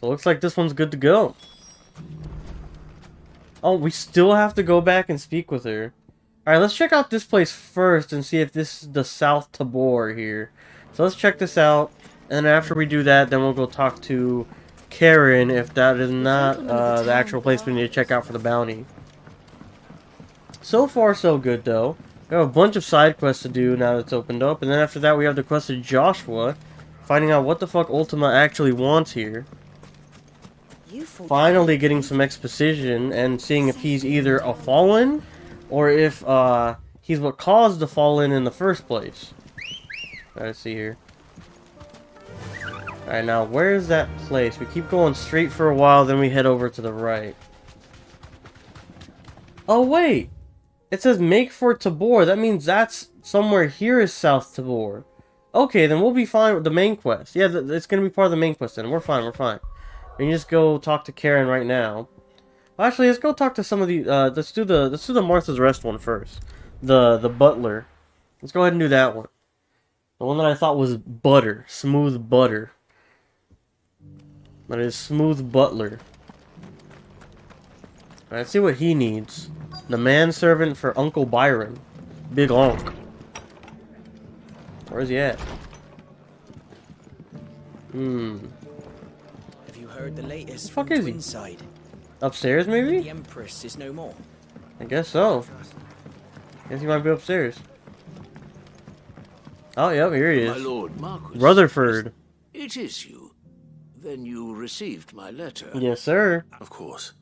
So it looks like this one's good to go. Oh, we still have to go back and speak with her. Alright, let's check out this place first and see if this is the South Tabor here. So let's check this out. And after we do that, then we'll go talk to Karen if that is not the actual place we need to check out for the bounty. So far, so good, though. We have a bunch of side quests to do now that it's opened up. And then after that, we have the quest of Joshua. Finding out what the fuck Ultima actually wants here. Finally getting some exposition and seeing if he's either a fallen or if he's what caused the fallen in the first place. Let's see here. Alright, now where's that place? We keep going straight for a while, then we head over to the right. Oh wait! It says make for Tabor. That means that's somewhere here is South Tabor. Okay, then we'll be fine with the main quest. Yeah, it's gonna be part of the main quest then. We're fine, we're fine. We can just go talk to Karen right now. Well, actually, let's go talk to some of the. Let's do the Martha's Rest one first. The butler. Let's go ahead and do that one. The one that I thought was butter, smooth butter. That is smooth butler. Alright, let's see what he needs. The manservant for Uncle Byron, Big Onk. Where's he at? Heard the latest Fuck from is he? Twinside. Upstairs, maybe? The Empress is no more. I guess so. Guess he might be upstairs. Oh, yep, here he is. My lord Marquis. Rutherford. It is you. Then you received my letter. Yes, sir. Of course.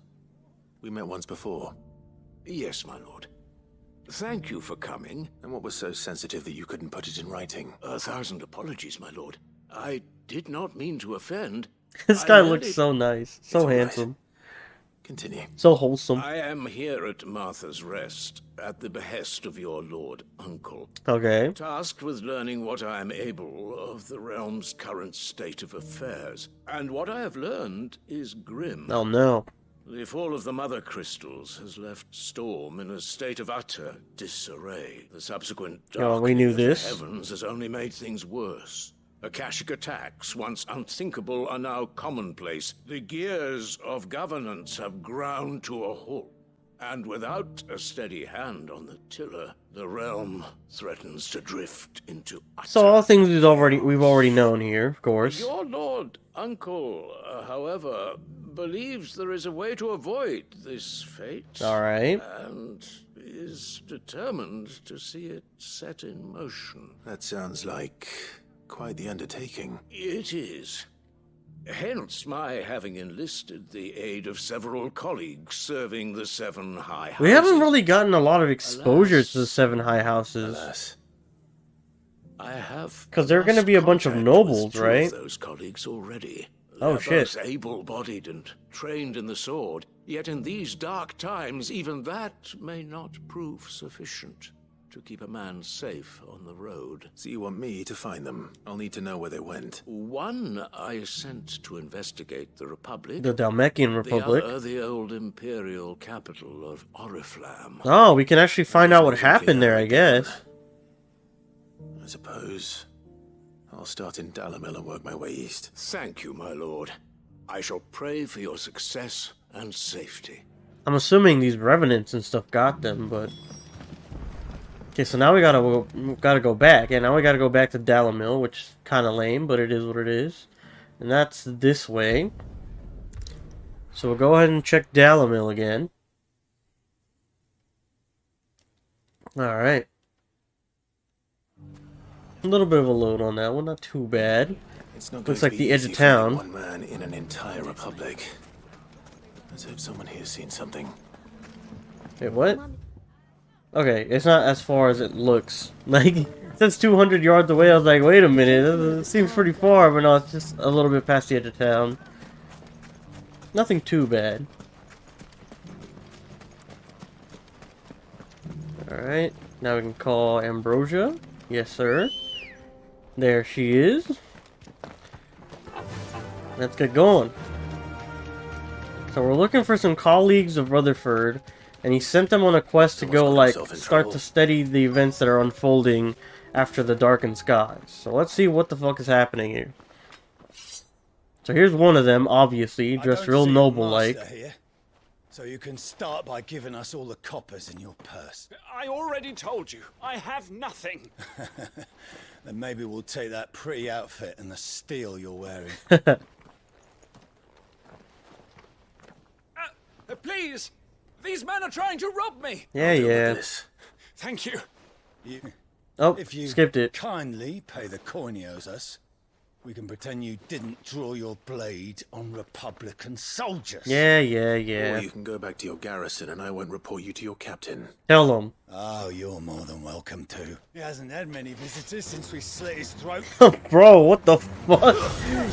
We met once before. Yes, my lord. Thank you for coming. And what was so sensitive that you couldn't put it in writing? 1,000 apologies, my lord. I did not mean to offend. This guy looks so nice. So handsome. Continue. So wholesome. I am here at Martha's Rest, at the behest of your lord uncle. Okay. Tasked with learning what I am able of the realm's current state of affairs. And what I have learned is grim. Oh, no. The fall of the Mother Crystals has left Storm in a state of utter disarray. The subsequent we knew darkening of the this. heavens has only made things worse. Akashic attacks, once unthinkable, are now commonplace. The gears of governance have ground to a halt. And without a steady hand on the tiller, the realm threatens to drift into utter... So all things we've already known here, of course. Your lord uncle, however, believes there is a way to avoid this fate. All right. And is determined to see it set in motion. That sounds like quite the undertaking. It is. Hence my having enlisted the aid of several colleagues serving the 7 high houses. We haven't really gotten a lot of exposure Alas. to the 7 high houses. Alas. I have 'Cause there are gonna lost be a bunch of contact nobles, with 2 right? of those colleagues already. Oh, They're shit. both able-bodied and trained in the sword. Yet in these dark times, even that may not prove sufficient to keep a man safe on the road. So you want me to find them? I'll need to know where they went. One I sent to investigate the Republic. The Dalmatian Republic. The other, the old imperial capital of Oriflamme. Oh, we can actually find out what happened there, I guess. I suppose I'll start in Dalamil and work my way east. Thank you, my lord. I shall pray for your success and safety. I'm assuming these revenants and stuff got them, but... Okay, so now we gotta go back. Yeah, now we gotta go back to Dalamil, which is kind of lame, but it is what it is. And that's this way. So we'll go ahead and check Dalamil again. Alright. A little bit of a load on that one, not too bad. It's not Looks going like to be the edge easy of finding town. one man in an entire republic. Let's hope someone here's seen something. Wait, what? Okay, it's not as far as it looks. Like, it says 200 yards away. I was like, wait a minute, it seems pretty far, but no, it's just a little bit past the edge of town. Nothing too bad. Alright, now we can call Ambrosia. Yes, sir. There she is. Let's get going. So we're looking for some colleagues of Rutherford, and he sent them on a quest to go, like, start to study the events that are unfolding after the darkened skies. So let's see what the fuck is happening here. So here's one of them, obviously, I dressed don't real see a noble-like. master here, so you can start by giving us all the coppers in your purse. I already told you, I have nothing. Then maybe we'll take that pretty outfit and the steel you're wearing. Please, these men are trying to rob me. Yeah, yeah. This. Thank you. Oh, If you skipped it. kindly pay the coin he owes us, we can pretend you didn't draw your blade on Republican soldiers. Yeah, yeah, Or yeah. you can go back to your garrison and I won't report you to your captain. Tell him. Oh, you're more than welcome to. He hasn't had many visitors since we slit his throat. Bro, what the fuck?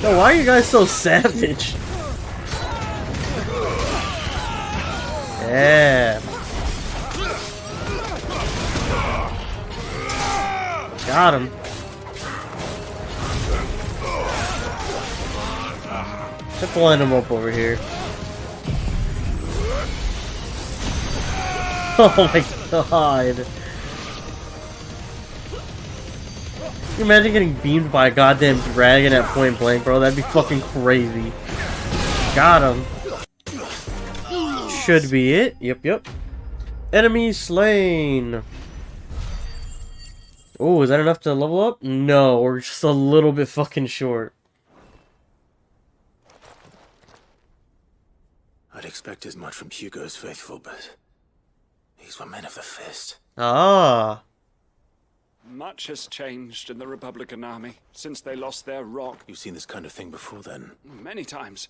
Yo, why are you guys so savage? Yeah. Got him. Let's line him up over here. Oh my god. Can you imagine getting beamed by a goddamn dragon at point blank, bro? That'd be fucking crazy. Got him. Should be it. Yep. Enemy slain. Oh, is that enough to level up? No, we're just a little bit fucking short. I'd expect as much from Hugo's faithful, but these were men of the fist. Ah. Much has changed in the Republican Army since they lost their rock You've seen this kind of thing before then? many times.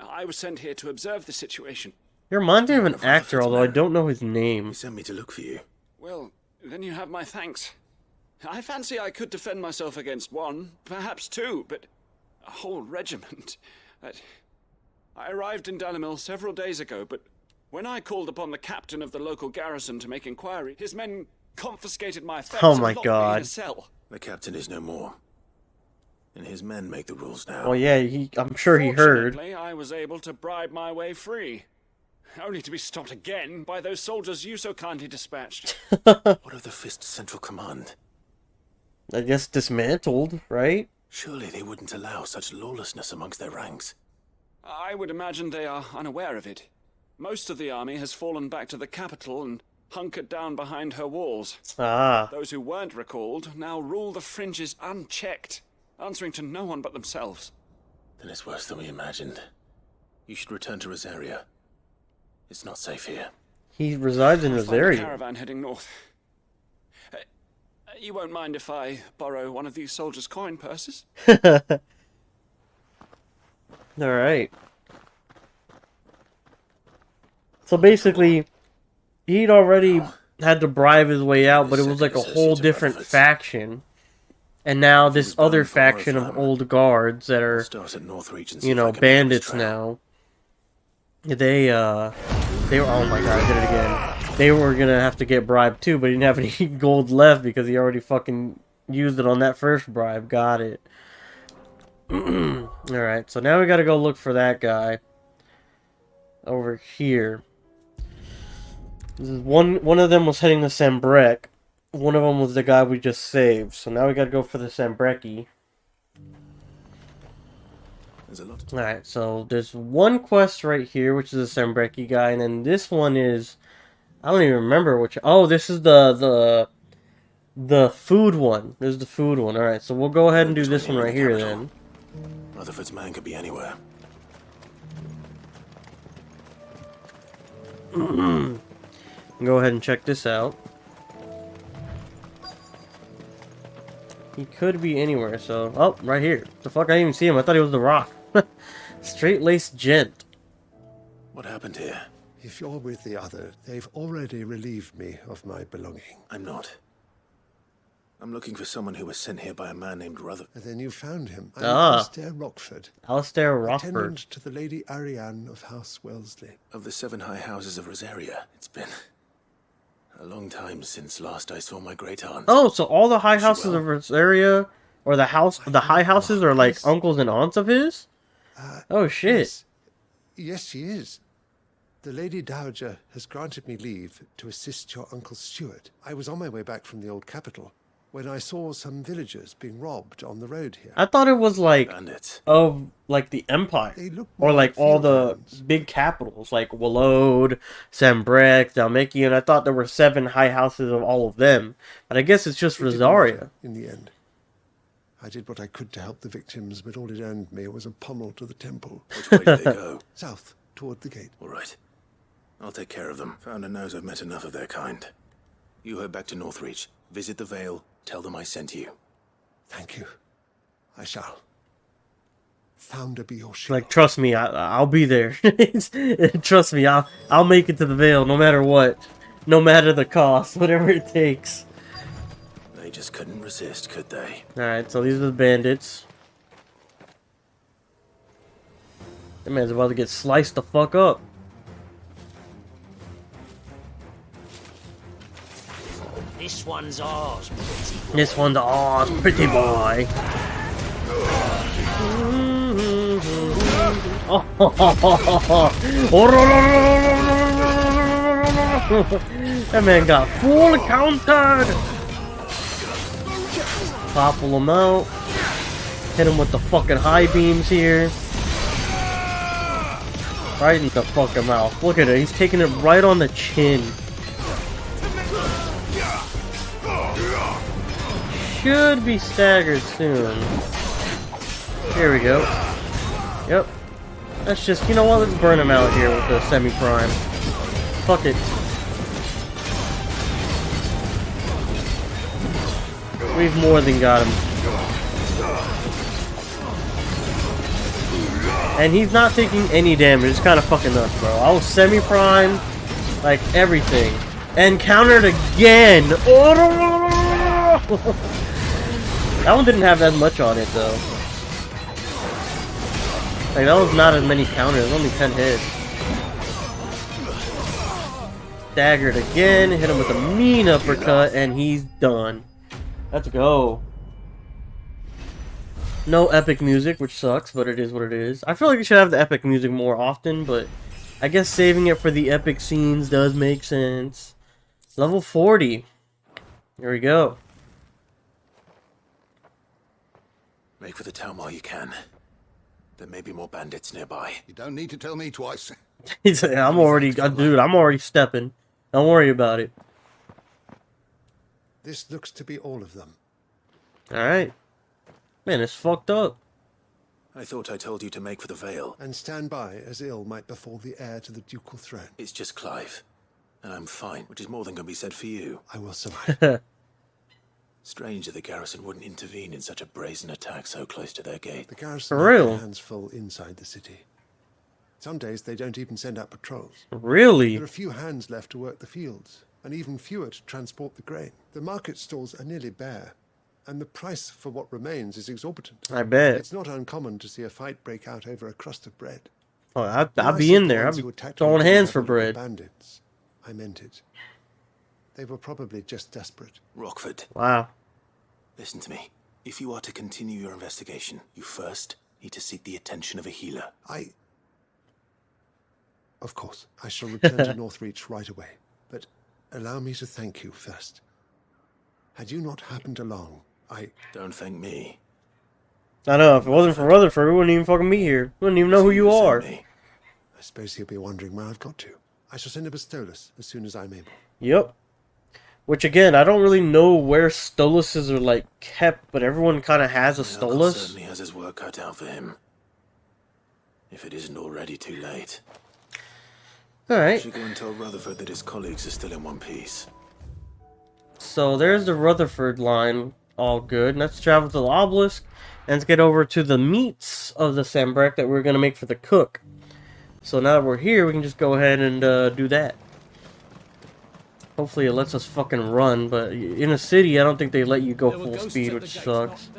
I was sent here to observe the situation. He reminds me of an One of actor, Rutherford's although I men. don't know his He name. sent me to look for you. Well, then you have my thanks. I fancy I could defend myself against one, perhaps two, but a whole regiment. I arrived in Dalimil several days ago, but when I called upon the captain of the local garrison to make inquiry, his men confiscated my effects Oh and my locked me in God. a cell. The captain is no more. And his men make the rules now. Oh yeah, I'm sure he heard. Fortunately, I was able to bribe my way free, only to be stopped again by those soldiers you so kindly dispatched. What of the Fist's central command? I guess dismantled, right? Surely they wouldn't allow such lawlessness amongst their ranks. I would imagine they are unaware of it. Most of the army has fallen back to the capital and hunkered down behind her walls. Ah. Those who weren't recalled now rule the fringes unchecked, answering to no one but themselves. Then it's worse than we imagined. You should return to Rosaria. It's not safe here. He resides in I'll this find a area. caravan heading north. You won't mind if I borrow one of these soldiers' coin purses? Alright. So basically, he'd already had to bribe his way out, but it was like a whole different faction. And now this other faction of old guards that are, Start at North Reach and see you if know, I can pick up his bandits trail. now. They were, oh my god, I did it again. They were gonna have to get bribed too, but he didn't have any gold left because he already fucking used it on that first bribe. Got it. Alright, so now we gotta go look for that guy. Over here. This is one of them was heading to Sambrek. One of them was the guy we just saved. So now we gotta go for the Sambreki. There's a lot. Alright, so there's one quest right here, which is a Sambreki guy, and then this one is... I don't even remember which... Oh, this is the food one. This is the food one. Alright, so we'll go ahead and do this one right here then. Rutherford's man could be anywhere. Go ahead and check this out. He could be anywhere, so... Oh, right here. The fuck, I didn't even see him. I thought he was the Rock. Straight-laced gent. What happened here? If you're with the other, they've already relieved me of my belonging. I'm not. I'm looking for someone who was sent here by a man named Rutherford. And then you found him. I'm Ah. Alistair Rockford, Alistair Rutherford. attendant to the Lady Ariane of House Wellesley. Of the 7 high houses of Rosaria. It's been a long time since last I saw my great aunt. Oh, so all the high houses of Rosaria, or the high houses are like Yes. uncles and aunts of his? Oh shit. Yes. Yes, she is. The Lady Dowager has granted me leave to assist your Uncle Stuart. I was on my way back from the old capital when I saw some villagers being robbed on the road here. I thought it was like Bandits. like the Empire, They look or more like all field the hands. big capitals, like Walode, Sambrek, Dalmakian. I thought there were 7 high houses of all of them, but I guess it's just It didn't Rosaria. matter in the end. I did what I could to help the victims, but all it earned me was a pummel to the temple. Which way did they go? South, toward the gate. All right. I'll take care of them. Founder knows I've met enough of their kind. You head back to Northreach. Visit the Vale. Tell them I sent you. Thank you. I shall. Founder be your shield. Like, trust me, I'll be there. Trust me, I'll make it to the Vale no matter what, no matter the cost, whatever it takes. They just couldn't resist, could they? All right, so these are the bandits. That man's about to get sliced the fuck up. This one's ours, pretty boy. This one's ours, pretty boy. That man got full countered. Topple him out. Hit him with the fucking high beams here. Right in the fucking mouth. Look at it. He's taking it right on the chin. Should be staggered soon. Here we go. Yep. That's just, you know what? Let's burn him out here with the semi-prime. Fuck it. We've more than got him. And he's not taking any damage. It's kind of fucking nuts, bro. I was semi-prime, like everything. And countered again! That one didn't have that much on it, though. Like, that was not as many counters, only 10 hits. Staggered again, hit him with a mean uppercut, and he's done. Let's go. No epic music, which sucks, but it is what it is. I feel like you should have the epic music more often, but I guess saving it for the epic scenes does make sense. Level 40. Here we go. Make for the town while you can. There may be more bandits nearby. You don't need to tell me twice. He's like, I'm already, dude, I'm already stepping. Don't worry about it. This looks to be all of them. Alright. Man, it's fucked up. I thought I told you to make for the Vale. And stand by as ill might befall the heir to the ducal throne. It's just Clive. And I'm fine, which is more than can be said for you. I will survive. Strange that the garrison wouldn't intervene in such a brazen attack so close to their gate. The garrison For have real? their hands full inside the city. Some days they don't even send out patrols. Really? There are few hands left to work the fields, and even fewer to transport the grain. The market stalls are nearly bare, and the price for what remains is exorbitant. I bet. It's not uncommon to see a fight break out over a crust of bread. Oh, I'll When I be said in the there. I'll ones be who attacked throwing me hands didn't for happen to be bread. Bandits. I meant it. They were probably just desperate. Rockford, Wow. listen to me. If you are to continue your investigation, you first need to seek the attention of a healer. Of course, I shall return to Northreach right away. But allow me to thank you first. Had you not happened along, Don't thank me. I know, if it wasn't for Rutherford, we wouldn't even fucking be here. We wouldn't even know who you sent are. me. I suppose he'll be wondering where I've got to. I shall send him a Stolas as soon as I'm able. Yep. Which, again, I don't really know where Stoluses are, like, kept, but everyone kind of has a The uncle Stolus. certainly has his work cut out for him. If it isn't already too late. I Alright. should go and tell Rutherford that his colleagues are still in one piece. So, there's the Rutherford line. All good. Let's travel to the obelisk, and let's get over to the meats of the Sambrek that we're going to make for the cook. So, now that we're here, we can just go ahead and do that. Hopefully it lets us fucking run, but in a city, I don't think they let you go full speed, which sucks.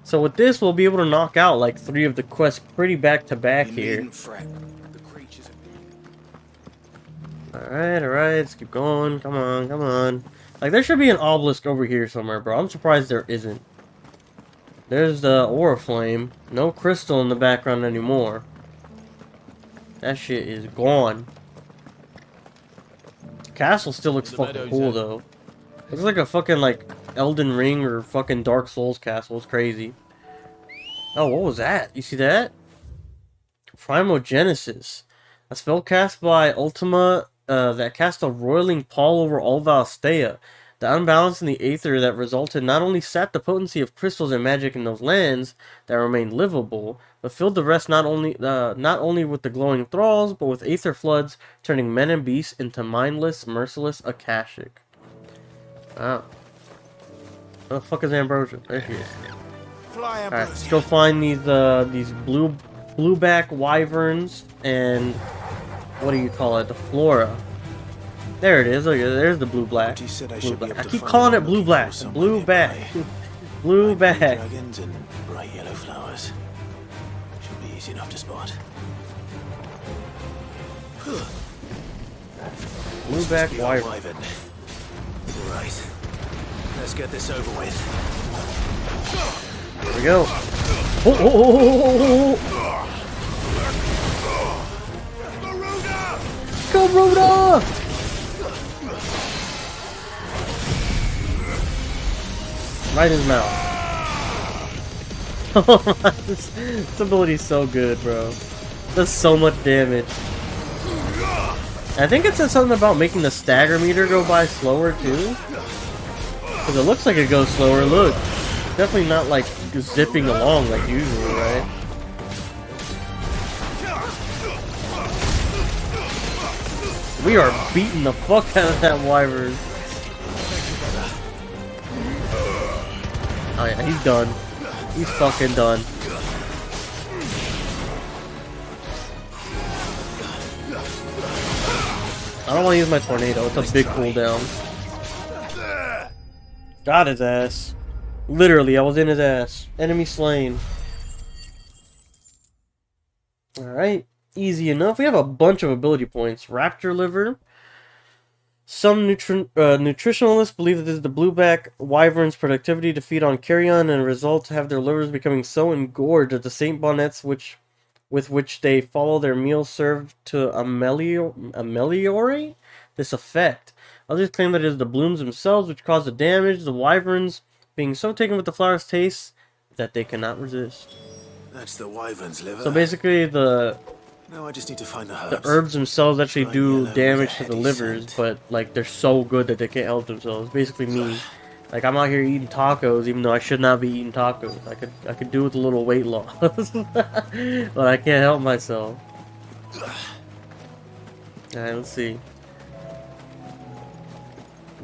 So with this, we'll be able to knock out like 3 of the quests pretty back to back You here. needn't fret. The creatures are... Alright, let's keep going. Come on, come on. Like, there should be an obelisk over here somewhere, bro. I'm surprised there isn't. There's the aura flame. No crystal in the background anymore. That shit is gone. Castle still looks fucking cool, though. Looks like a fucking, like, Elden Ring or fucking Dark Souls castle. It's crazy. Oh, what was that? You see that? Primogenesis. A spell cast by Ultima that cast a roiling pall over all Valstea. The unbalance in the aether that resulted not only sapped the potency of crystals and magic in those lands that remained livable, but filled the rest not only with the glowing thralls, but with aether floods, turning men and beasts into mindless, merciless Akashic. Wow. Where the fuck is Ambrosia? There she is. Alright, let's go find these blueback wyverns and what do you call it? The flora. There it is. Look, there's the blue-black. I keep calling it blue-black. Blue-back. Blue-back. Dragons and bright yellow flowers. Should be easy enough to spot. Blue-back wyvern. Right. Let's get this over with. Here we go. Oh. Garuda! Right in his mouth. This ability's so good, bro. Does so much damage. I think it said something about making the stagger meter go by slower too. Because it looks like it goes slower. Look. Definitely not like zipping along like usual, right? We are beating the fuck out of that wyvern. Oh yeah, he's done. He's fucking done. I don't want to use my tornado. It's a big cooldown. Got his ass. Literally, I was in his ass. Enemy slain. Alright. Easy enough. We have a bunch of ability points. Raptor liver. Some nutritionalists believe that this is the blueback wyvern's productivity to feed on carrion and result to have their livers becoming so engorged that the Saint bonnets with which they follow their meals serve to ameliorate this effect. Others claim that it is the blooms themselves which cause the damage, the wyverns being so taken with the flower's taste that they cannot resist. That's the wyvern's liver. So basically Now I just need to find the herbs themselves actually do damage to the livers, but like they're so good that they can't help themselves. Basically me. Like I'm out here eating tacos even though I should not be eating tacos. I could do with a little weight loss. But I can't help myself. Alright, let's see.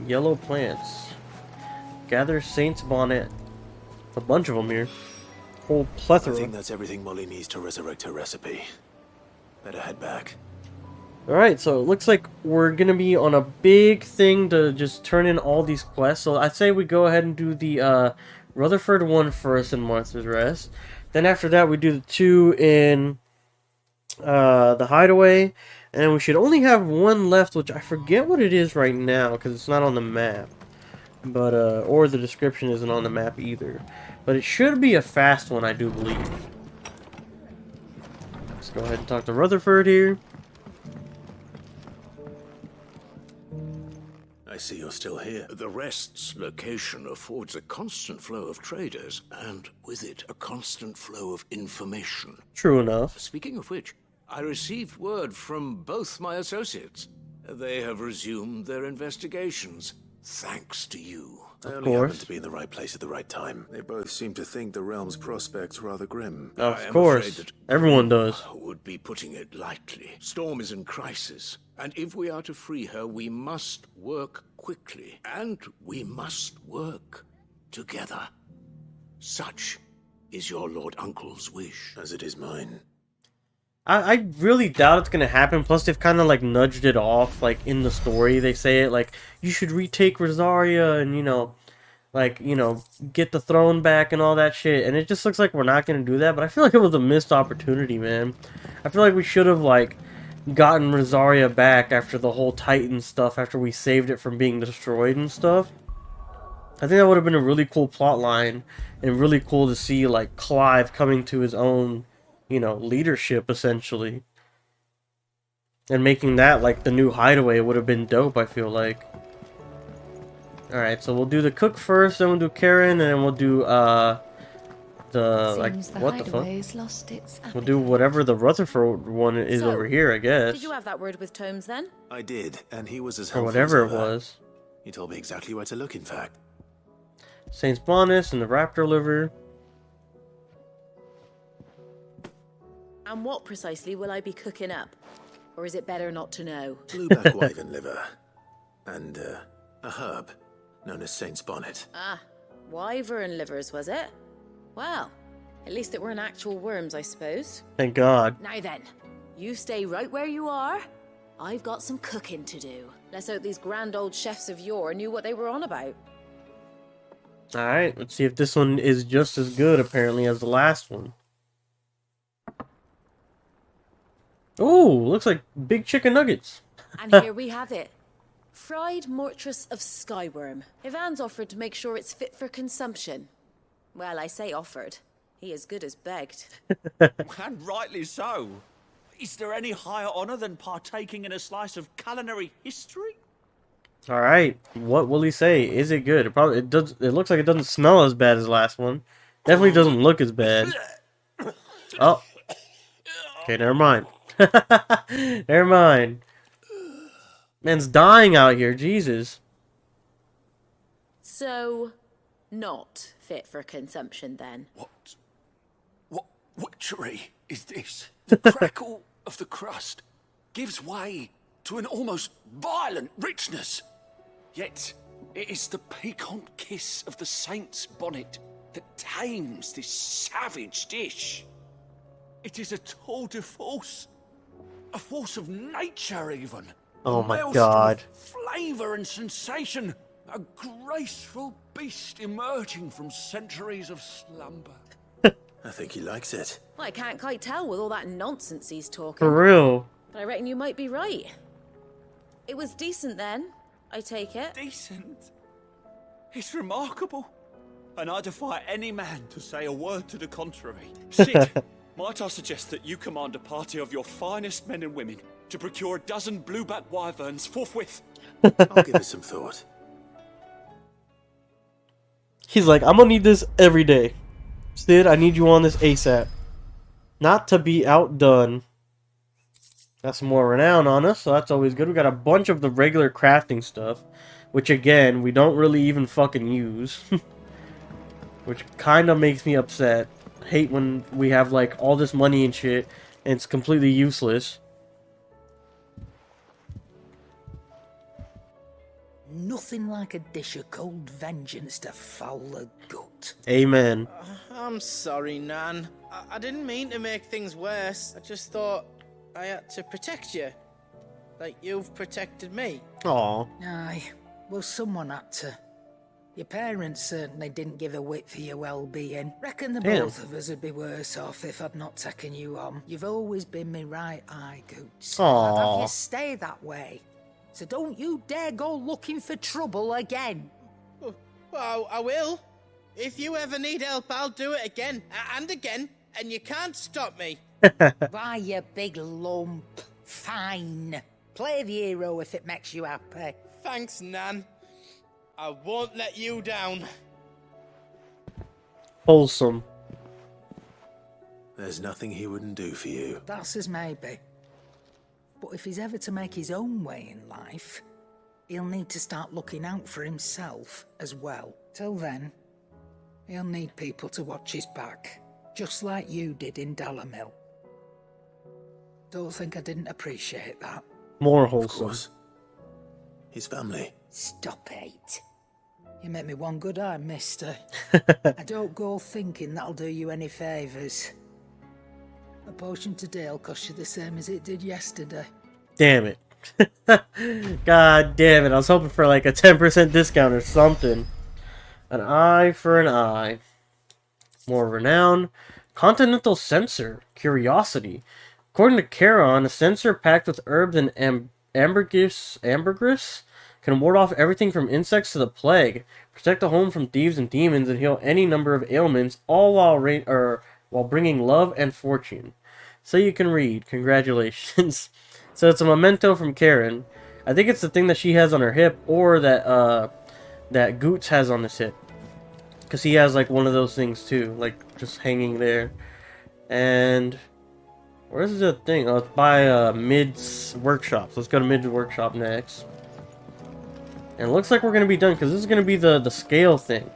Yellow plants. Gather Saint's bonnet. A bunch of them here. Whole plethora. I think that's everything Molly needs to resurrect her recipe. Better head back. Alright, so it looks like we're gonna be on a big thing to just turn in all these quests. So I'd say we go ahead and do the Rutherford one first in Martha's Rest. Then after that we do the 2 in the Hideaway. And we should only have one left, which I forget what it is right now because it's not on the map. But, or the description isn't on the map either. But it should be a fast one, I do believe. Let's go ahead and talk to Rutherford here. I see you're still here. The Rest's location affords a constant flow of traders, and with it, a constant flow of information. True enough. Speaking of which, I received word from both my associates. They have resumed their investigations, thanks to you. I only happened to be in the right place at the right time. They both seem to think the realm's prospects rather grim. Of course. Everyone does. Would be putting it lightly. Storm is in crisis, and if we are to free her, we must work quickly, and we must work together. Such is your Lord Uncle's wish. As it is mine. I really doubt it's gonna happen. Plus, they've kind of like nudged it off, like in the story. They say it like you should retake Rosaria and get the throne back and all that shit. And it just looks like we're not gonna do that. But I feel like it was a missed opportunity, man. I feel like we should have like gotten Rosaria back after the whole Titan stuff. After we saved it from being destroyed and stuff. I think that would have been a really cool plot line and really cool to see like Clive coming to his own. Leadership, essentially. And making that, like, the new Hideaway would have been dope, I feel like. Alright, so we'll do the cook first, then we'll do Karen, and then we'll do, like, Seems the what the fuck? hideaway's lost its We'll do whatever the Rutherford one is So, over here, I guess. Did you have that word with Tomes then? I did, and he was as Or helpful whatever as it ever. was. He told me exactly where to look, in fact. Saint's Bonus and the Raptor liver. And what precisely will I be cooking up? Or is it better not to know? Blueback wyvern liver. And, a herb known as Saint's Bonnet. Ah, wyvern livers, was it? Well, at least it weren't actual worms, I suppose. Thank God. Now then, you stay right where you are. I've got some cooking to do. Let's hope these grand old chefs of yore knew what they were on about. Alright, let's see if this one is just as good, apparently, as the last one. Ooh, looks like big chicken nuggets. And here we have it. Fried mortress of skyworm. Ivan's offered to make sure it's fit for consumption. Well, I say offered. He as good as begged. And rightly so. Is there any higher honor than partaking in a slice of culinary history? Alright, what will he say? Is it good? It looks like it doesn't smell as bad as the last one. Definitely doesn't look as bad. Oh. Okay, never mind. Never mind. Man's dying out here, Jesus. So, not fit for consumption then. What witchery is this? The crackle of the crust gives way to an almost violent richness. Yet, it is the piquant kiss of the saint's bonnet that tames this savage dish. It is a tour de force. A force of nature, even. Oh my Maelstrom God. of flavour and sensation. A graceful beast emerging from centuries of slumber. I think he likes it. Well, I can't quite tell with all that nonsense he's talking. For real. But I reckon you might be right. It was decent then, I take it. Decent. It's remarkable. And I defy any man to say a word to the contrary. Sid, might I suggest that you command a party of your finest men and women to procure a dozen blueback wyverns forthwith? I'll give it some thought. He's like, I'm gonna need this every day. Sid, I need you on this ASAP. Not to be outdone. Got some more renown on us, so that's always good. We got a bunch of the regular crafting stuff, which again, we don't really even fucking use. Which kind of makes me upset. Hate when we have like all this money and shit, and it's completely useless. Nothing like a dish of cold vengeance to foul the gut. Amen. I'm sorry, Nan. I didn't mean to make things worse. I just thought I had to protect you. Like you've protected me. Aw. Aye, well, someone had to. Your parents certainly didn't give a whit for your well-being. Reckon the Damn. both of us would be worse off if I'd not taken you on. You've always been me right eye, Goots. Aw. I'd have you stay that way. So don't you dare go looking for trouble again. Well, I will. If you ever need help, I'll do it again and again, and you can't stop me. Why, you big lump. Fine. Play the hero if it makes you happy. Thanks, Nan. I won't let you down. Wholesome. There's nothing he wouldn't do for you. That's as maybe. But if he's ever to make his own way in life, he'll need to start looking out for himself as well. Till then, he'll need people to watch his back, just like you did in Dalamil. Don't think I didn't appreciate that. More Of wholesome. course. His family. Stop it. You make me one good eye, mister. I don't go thinking that'll do you any favours. A potion today'll cost you the same as it did yesterday. Damn it. God damn it. I was hoping for like a 10% discount or something. An eye for an eye. More renown. Continental Censer. Curiosity. According to Charon, a censer packed with herbs and ambergris can ward off everything from insects to the plague, protect the home from thieves and demons, and heal any number of ailments, all while bringing love and fortune. So you can read. Congratulations. So it's a memento from Karen. I think it's the thing that she has on her hip, or that that Goots has on his hip. Because he has like one of those things too, like just hanging there. And where's the thing? Oh, it's by Mid's workshop. So let's go to Mid's workshop next. And it looks like we're gonna be done because this is gonna be the scale thing.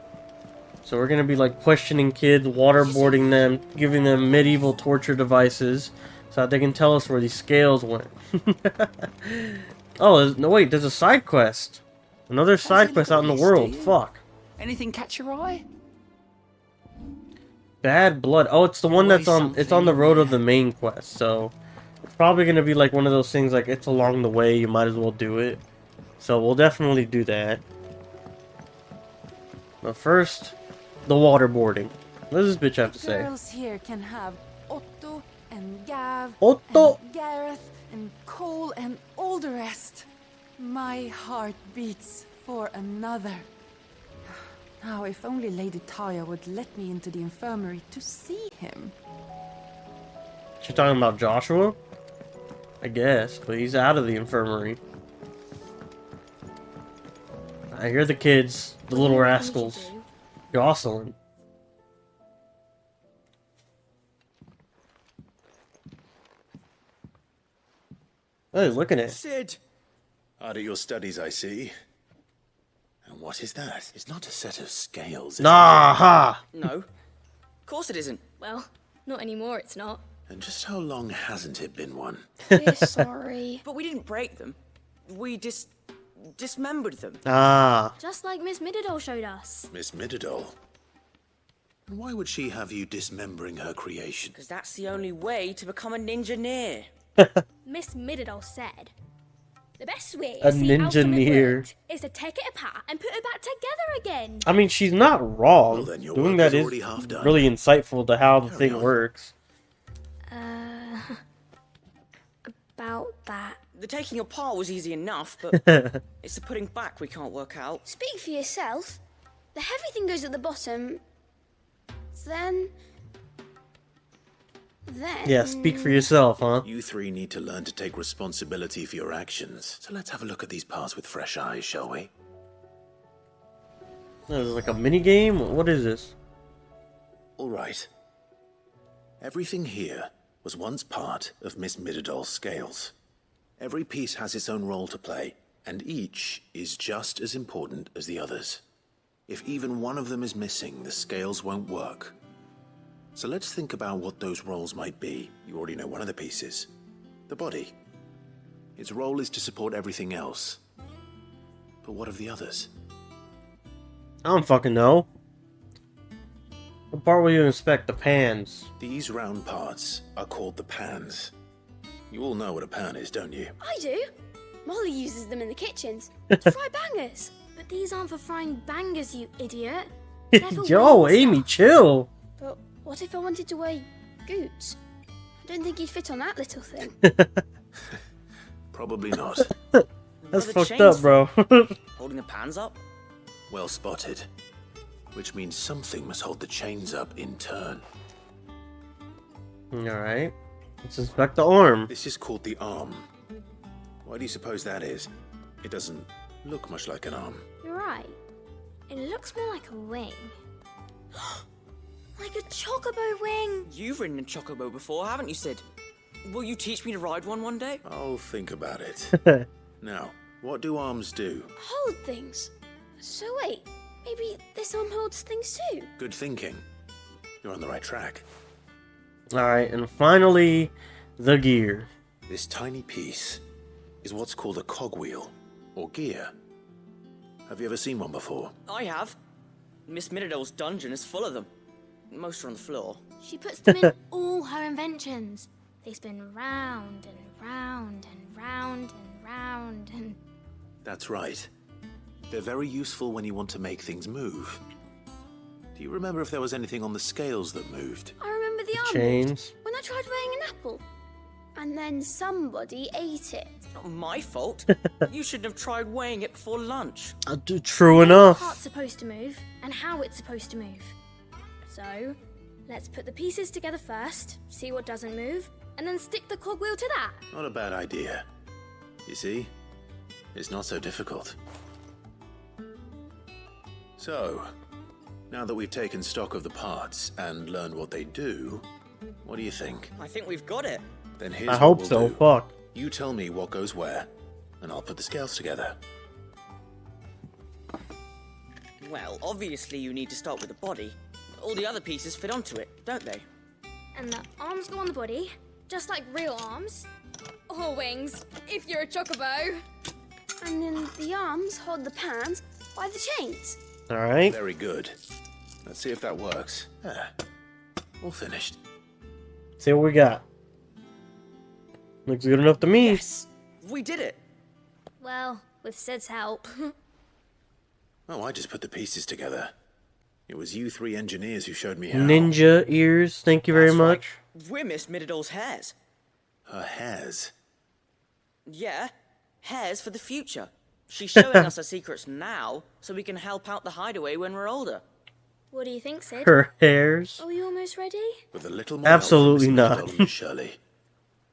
So we're gonna be like questioning kids, waterboarding them, giving them medieval torture devices, so that they can tell us where these scales went. Oh, no wait, there's a side quest. Another side quest out in the world. Fuck. Anything catch your eye? Bad blood. Oh, it's the one that's on. It's on the road of the main quest. So it's probably gonna be like one of those things. Like it's along the way. You might as well do it. So we'll definitely do that. But first, the waterboarding. What does this bitch have to say? Girls here can have Otto and Gav Otto and Gareth and Cole and all the rest. My heart beats for another. Now, if only Lady Taya would let me into the infirmary to see him. She's talking about Joshua? I guess, but he's out of the infirmary. I hear the kids, the little rascals, jostling. Hey, look at it. Sid! Hard at your studies, I see. And what is that? It's not a set of scales. Nah, ha! No. Of course it isn't. Well, not anymore, it's not. And just how long hasn't it been one? We're sorry. But we didn't break them. We dismembered them. Ah. Just like Miss Mididol showed us. Miss Mididol? And why would she have you dismembering her creation? Because that's the only way to become a ninja-neer. Miss Mididol said, the best way A to see how something ninja-neer. worked is to take it apart and put it back together again. I mean, she's not wrong. Well, then your Doing work that is is already half done. really insightful to how the thing on. works. About that. The taking apart was easy enough, but it's the putting back we can't work out. Speak for yourself. The heavy thing goes at the bottom. Then... Yeah, speak for yourself, huh? You three need to learn to take responsibility for your actions. So let's have a look at these parts with fresh eyes, shall we? This is like a mini game? What is this? All right. Everything here was once part of Miss Mididol's scales. Every piece has its own role to play, and each is just as important as the others. If even one of them is missing, the scales won't work. So let's think about what those roles might be. You already know one of the pieces. The body. Its role is to support everything else. But what of the others? I don't fucking know. What part will you inspect? The pans. These round parts are called the pans. You all know what a pan is, don't you? I do. Molly uses them in the kitchens to fry bangers. But these aren't for frying bangers, you idiot. They're for Yo, weighing Amy, stuff. chill. But what if I wanted to weigh goots? I don't think he'd fit on that little thing. Probably not. That's the fucked chains up, bro. Holding the pans up? Well spotted. Which means something must hold the chains up in turn. Alright. Let's inspect the arm. This is called the arm. Why do you suppose that is? It doesn't look much like an arm. You're right. It looks more like a wing. Like a chocobo wing. You've ridden a chocobo before, haven't you, Sid? Will you teach me to ride one day? I'll think about it. Now, what do arms do? Hold things. So wait, maybe this arm holds things too? Good thinking. You're on the right track. Alright, and finally, the gear. This tiny piece is what's called a cogwheel, or gear. Have you ever seen one before? I have. Miss Mididol's dungeon is full of them. Most are on the floor. She puts them in all her inventions. They spin round and round and round and round and... That's right. They're very useful when you want to make things move. Do you remember if there was anything on the scales that moved? I remember the arm Chains. moved when I tried weighing an apple. And then somebody ate it. It's not my fault. You shouldn't have tried weighing it before lunch. True enough. How it's supposed to move and how it's supposed to move. So, let's put the pieces together first, see what doesn't move, and then stick the cogwheel to that. Not a bad idea. You see? It's not so difficult. So, Now that we've taken stock of the parts and learned what they do, what do you think? I think we've got it. Then here's I what hope we'll so. do. Fuck. You tell me what goes where, and I'll put the scales together. Well, obviously you need to start with the body. All the other pieces fit onto it, don't they? And the arms go on the body, just like real arms. Or wings, if you're a chocobo. And then the arms hold the pans by the chains. Alright. Very good. Let's see if that works. All finished. See what we got. Looks good enough to me. Yes! We did it! Well, with Sid's help. Oh, I just put the pieces together. It was you three engineers who showed me how. Ninja ears, thank you very That's much. Right. We're Miss Mididol's hairs. Her hairs? Yeah, hairs for the future. She's showing us her secrets now, so we can help out the hideaway when we're older. What do you think, Sid? Her hairs. Are you almost ready? With a little more Absolutely help not. from Miss Mididol and Miss Shirley,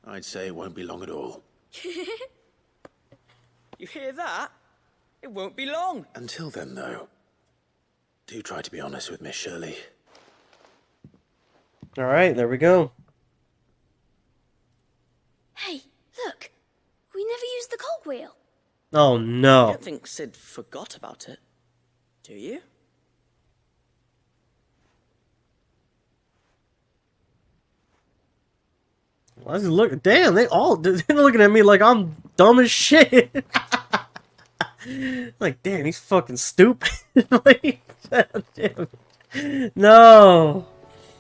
I'd say it won't be long at all. You hear that? It won't be long. Until then, though, do try to be honest with Miss Shirley. Alright, there we go. Hey, look. We never used the cogwheel. Oh I no. don't think Sid forgot about it. Do you? Why is he look? Damn, they're looking at me like I'm dumb as shit. Like, damn, he's fucking stupid. Like, damn. No.